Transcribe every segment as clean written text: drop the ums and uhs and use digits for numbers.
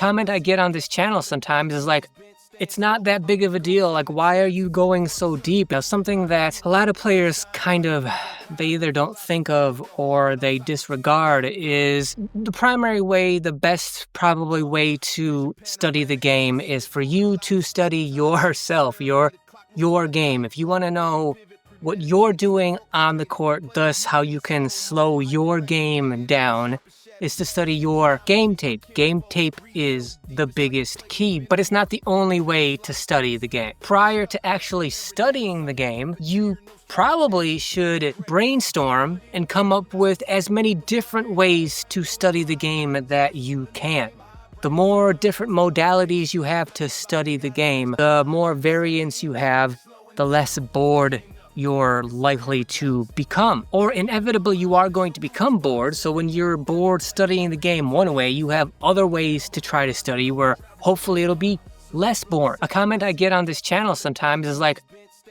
comment I get on this channel sometimes is like, it's not that big of a deal. Like, why are you going so deep? Now, something that a lot of players they either don't think of or they disregard is the primary way, the best probably way to study the game is for you to study yourself, your game. If you want to know what you're doing on the court, thus how you can slow your game down, is to study your game tape. Game tape is the biggest key, but it's not the only way to study the game. Prior to actually studying the game, you probably should brainstorm and come up with as many different ways to study the game that you can. The more different modalities you have to study the game, the more variance you have, the less bored you're likely to become. Or inevitably you are going to become bored, so when you're bored studying the game one way, you have other ways to try to study where hopefully it'll be less boring. A comment I get on this channel sometimes is like,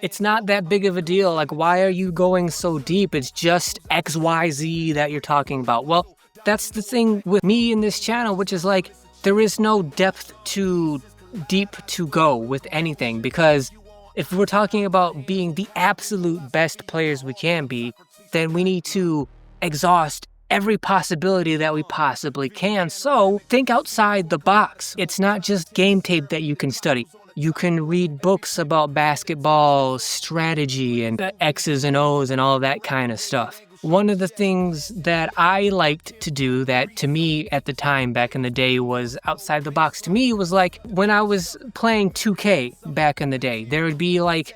it's not that big of a deal. Like, why are you going so deep? It's just XYZ that you're talking about. Well, that's the thing with me in this channel, which is like, there is no depth too deep to go with anything, because if we're talking about being the absolute best players we can be, then we need to exhaust every possibility that we possibly can. So think outside the box. It's not just game tape that you can study. You can read books about basketball strategy and X's and O's and all that kind of stuff. One of the things that I liked to do that to me at the time back in the day was outside the box to me was like when I was playing 2K back in the day, there would be like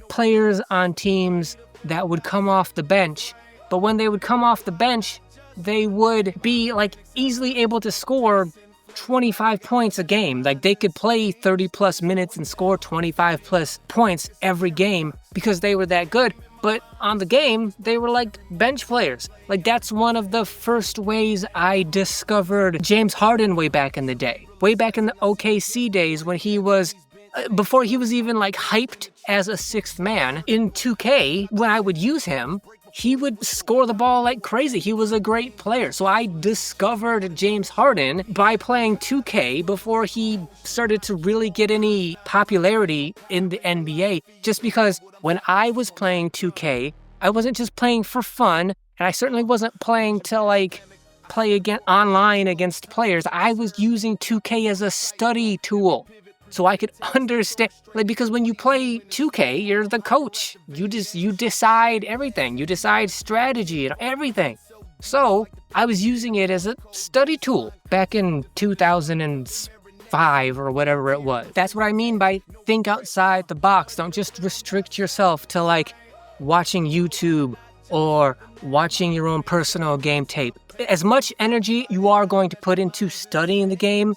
players on teams that would come off the bench, but when they would come off the bench, they would be like easily able to score 25 points a game. Like they could play 30 plus minutes and score 25 plus points every game because they were that good. But on the game, they were like bench players. Like that's one of the first ways I discovered James Harden way back in the day. Way back in the OKC days when he was, before he was even like hyped as a sixth man in 2K, when I would use him, he would score the ball like crazy. He was a great player. So I discovered James Harden by playing 2K before he started to really get any popularity in the NBA. Just because when I was playing 2K, I wasn't just playing for fun, and I certainly wasn't playing to like play online against players. I was using 2K as a study tool. So I could understand, like, because when you play 2K, you're the coach. You decide everything. You decide strategy and everything. So I was using it as a study tool back in 2005 or whatever it was. That's what I mean by think outside the box. Don't just restrict yourself to like watching YouTube or watching your own personal game tape. As much energy you are going to put into studying the game,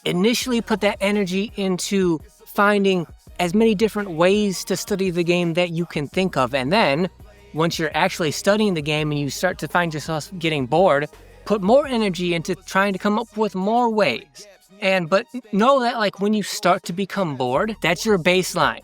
initially put that energy into finding as many different ways to study the game that you can think of. And then once you're actually studying the game and you start to find yourself getting bored, put more energy into trying to come up with more ways. But know that like when you start to become bored, that's your baseline.